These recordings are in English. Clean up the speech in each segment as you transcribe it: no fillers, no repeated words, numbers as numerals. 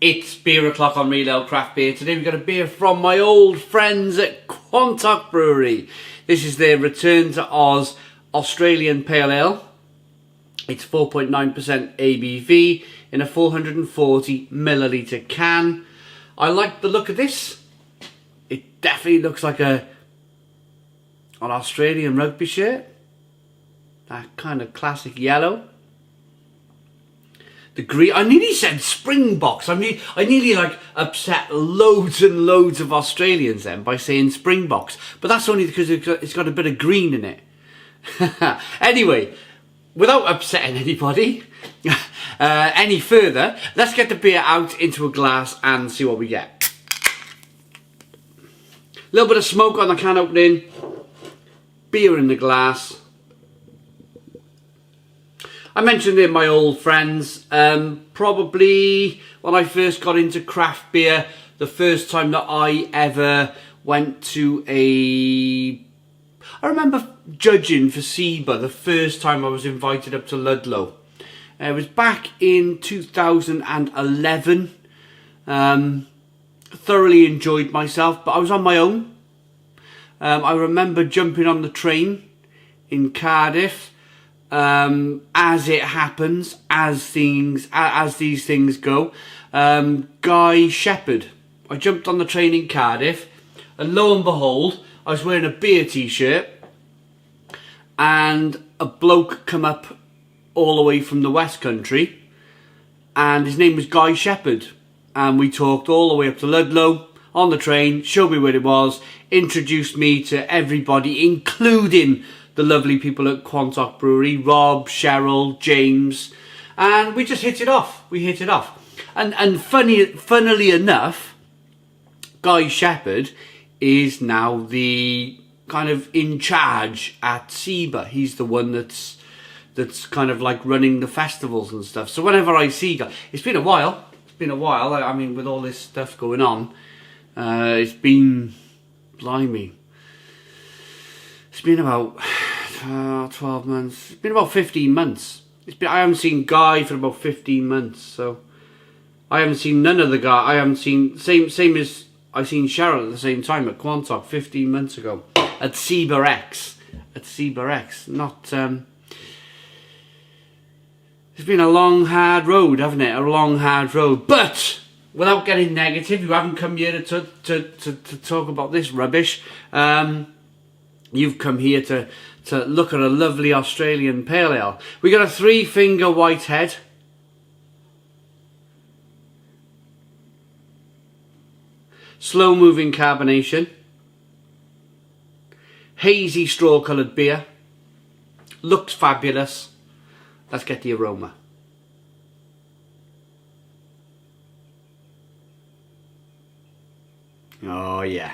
It's beer o'clock on Real Ale Craft Beer. Today we've got a beer from my old friends at Quantock Brewery. This is their Return to Oz Australian Pale Ale. It's 4.9% ABV in a 440 milliliter can. I like the look of this. It definitely looks like an Australian rugby shirt. That kind of classic yellow. The green, I nearly said Springboks. I nearly like upset loads and loads of Australians then by saying Springboks. But that's only because it's got a bit of green in it. Anyway, without upsetting anybody any further, let's get the beer out into a glass and see what we get. A little bit of smoke on the can opening. Beer in the glass. I mentioned they're my old friends. Probably when I first got into craft beer, the first time that I ever went to I remember judging for SEBA the first time I was invited up to Ludlow. It was back in 2011. Thoroughly enjoyed myself, but I was on my own. I remember jumping on the train in Cardiff. As it happens, as these things go, Guy Shepherd. I jumped on the train in Cardiff, and lo and behold, I was wearing a beer t-shirt, and a bloke come up all the way from the West Country, and his name was Guy Shepherd, and we talked all the way up to Ludlow on the train, showed me where it was, introduced me to everybody, including the lovely people at Quantock Brewery, Rob, Cheryl, James, and we just hit it off. We hit it off. And funnily enough, Guy Shepherd is now the kind of in charge at SEBA. He's the one that's kind of like running the festivals and stuff. So whenever I see Guy, it's been a while. It's been a while. I mean, with all this stuff going on, it's been, blimey. It's been about 12 months. It's been about 15 months. I haven't seen Guy for about 15 months, so I haven't seen none of the guy. I haven't seen same as I seen Cheryl at the same time at Quantock 15 months ago at SEBA X. At SEBA X. Not. It's been a long, hard road, hasn't it? A long, hard road. But without getting negative, you haven't come here to talk about this rubbish. You've come here to look at a lovely Australian Pale Ale. We got a 3-finger Whitehead. Slow moving carbonation. Hazy straw coloured beer. Looks fabulous. Let's get the aroma. Oh yeah.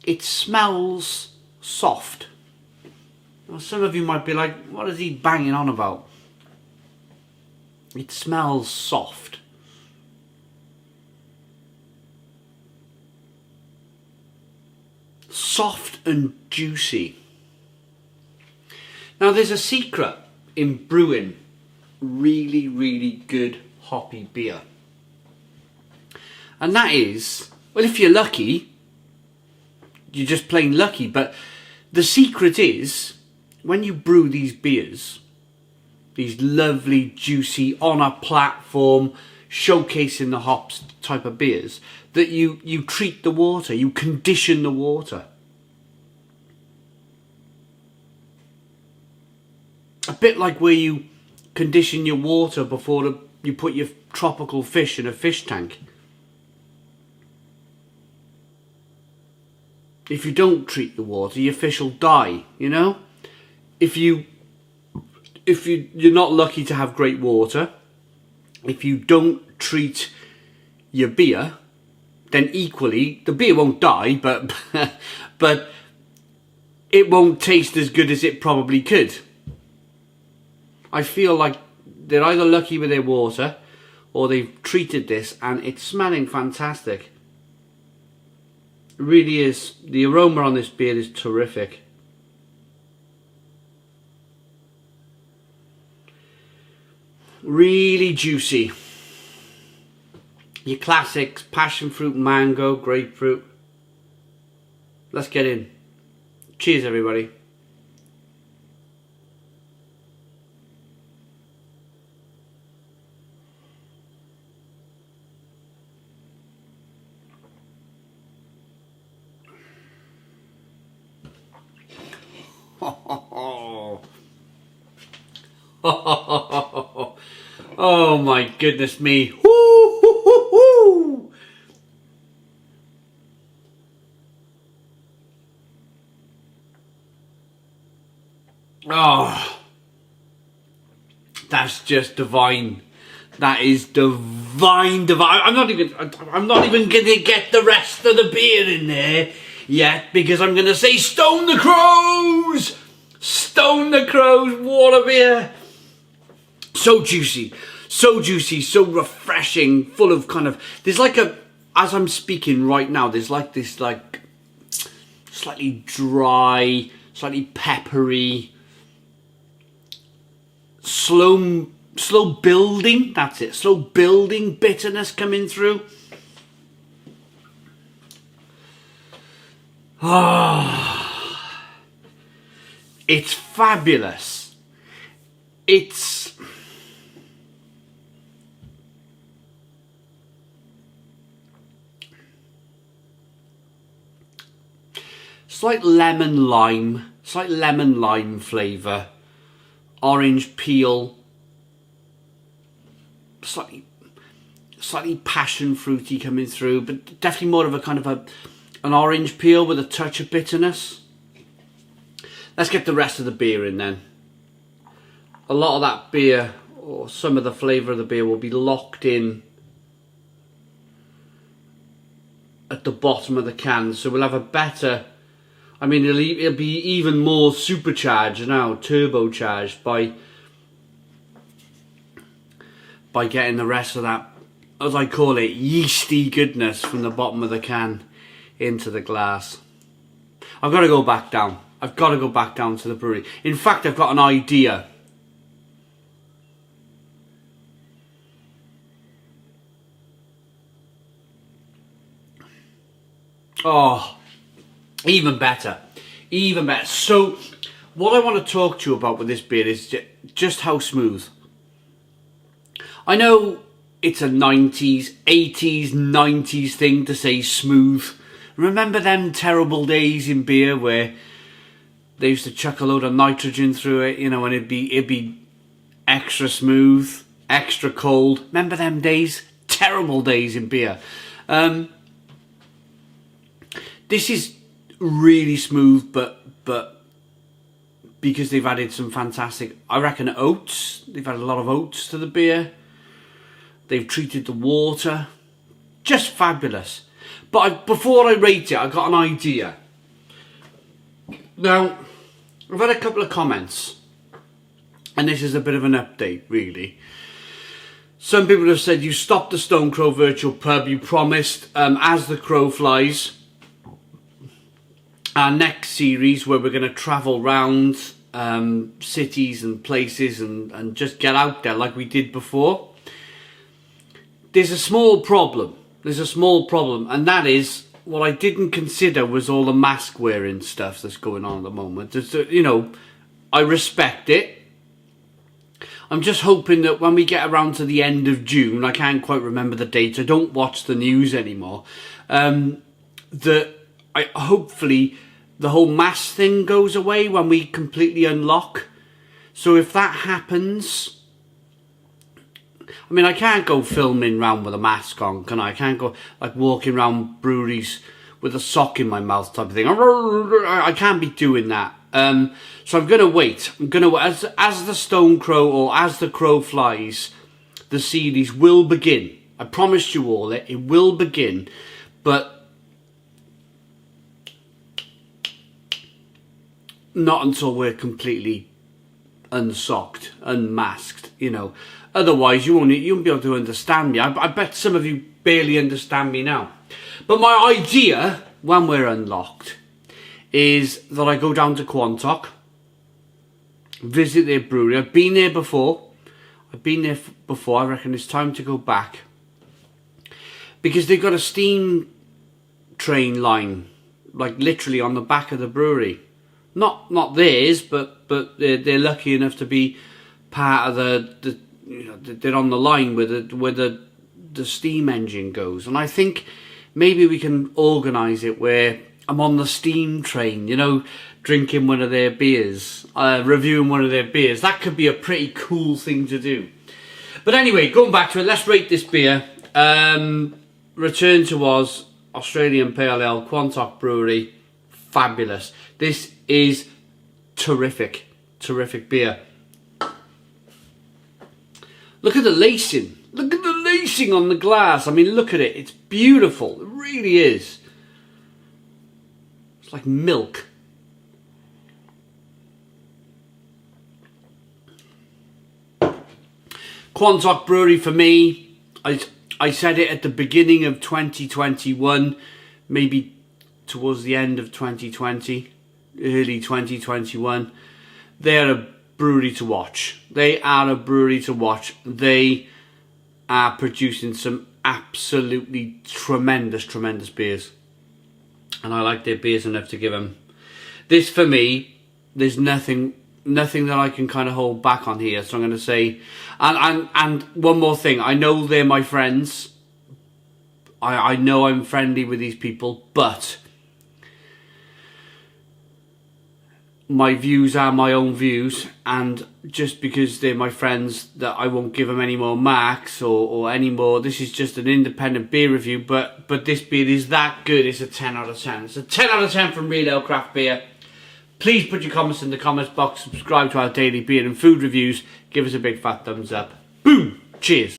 It smells soft. Now, some of you might be like, what is he banging on about? It smells soft. Soft and juicy. Now there's a secret in brewing really, really good hoppy beer. And that is, well, if you're lucky, you're just plain lucky, but the secret is when you brew these beers, these lovely, juicy, on a platform, showcasing the hops type of beers, that you treat the water, you condition the water. A bit like where you condition your water before you put your tropical fish in a fish tank. If you don't treat the water, your fish will die, you know? If you're not lucky to have great water, if you don't treat your beer, then equally, the beer won't die, but but it won't taste as good as it probably could. I feel like they're either lucky with their water, or they've treated this and it's smelling fantastic. It really is. The aroma on this beer is terrific. Really juicy. Your classics, passion fruit, mango, grapefruit. Let's get in. Cheers, everybody. Oh my goodness me. Woo, hoo, hoo, hoo. Oh, that's just divine. That is divine. I'm not even gonna get the rest of the beer in there yet, because I'm gonna say Stone the Crows. Stone the Crows water beer. So juicy, so refreshing, full of kind of, there's like a, as I'm speaking right now, there's like this like slightly dry, slightly peppery, slow building, that's it, slow building bitterness coming through. Ah, it's fabulous. It's slight lemon lime flavour, orange peel, slightly passion fruity coming through, but definitely more of a kind of an orange peel with a touch of bitterness. Let's get the rest of the beer in then. A lot of that beer, or some of the flavour of the beer, will be locked in at the bottom of the can, so we'll have a better, I mean, it'll be even more supercharged now, turbocharged by getting the rest of that, as I call it, yeasty goodness from the bottom of the can into the glass. I've got to go back down. I've got to go back down to the brewery. In fact, I've got an idea. Oh, even better. Even better. So, what I want to talk to you about with this beer is just how smooth. I know it's a 90s, 80s, 90s thing to say smooth. Remember them terrible days in beer where they used to chuck a load of nitrogen through it, you know, and it'd be extra smooth, extra cold. Remember them days? Terrible days in beer. This is really smooth, but because they've added some fantastic, I reckon, oats. They've added a lot of oats to the beer. They've treated the water. Just fabulous. But before I rate it, I got an idea. Now, I've had a couple of comments, and this is a bit of an update, really. Some people have said, you stopped the Stone Crow Virtual Pub, you promised, As the Crow Flies, our next series where we're going to travel round cities and places and just get out there like we did before. There's a small problem. And that is, what I didn't consider was all the mask wearing stuff that's going on at the moment. It's, you know, I respect it. I'm just hoping that when we get around to the end of June, I can't quite remember the date, I don't watch the news anymore, that hopefully the whole mask thing goes away when we completely unlock. So if that happens, I mean, I can't go filming round with a mask on, can I? I can't go like walking around breweries with a sock in my mouth type of thing. I can't be doing that. So I'm going to wait. As the Stone Crow, or As the Crow Flies, the series will begin. I promised you all that it will begin, but not until we're completely unsocked, unmasked, you know. Otherwise, you won't be able to understand me. I bet some of you barely understand me now. But my idea, when we're unlocked, is that I go down to Quantock, visit their brewery. I've been there before. I've been there before. I reckon it's time to go back, because they've got a steam train line, like literally on the back of the brewery. Not theirs, but they're lucky enough to be part of the they're on the line where the steam engine goes. And I think maybe we can organise it where I'm on the steam train, drinking one of their beers, reviewing one of their beers. That could be a pretty cool thing to do. But anyway, going back to it, let's rate this beer. Return to Oz, Australian Pale Ale, Quantock Brewery. Fabulous. This is terrific. Terrific beer. Look at the lacing. Look at the lacing on the glass. I mean, look at it. It's beautiful. It really is. It's like milk. Quantock Brewery for me, I said it at the beginning of 2021, maybe towards the end of 2020, early 2021. They're a brewery to watch. They are a brewery to watch. They are producing some absolutely tremendous beers. And I like their beers enough to give them. This, for me, there's nothing that I can kind of hold back on here. So I'm going to say, and one more thing. I know they're my friends. I know I'm friendly with these people, but my views are my own views, and just because they're my friends, that I won't give them any more marks or any more. This is just an independent beer review, but this beer is that good. It's a 10 out of 10. It's a 10 out of 10 from Real Ale Craft Beer. Please put your comments in the comments box. Subscribe to our daily beer and food reviews. Give us a big fat thumbs up. Boom! Cheers.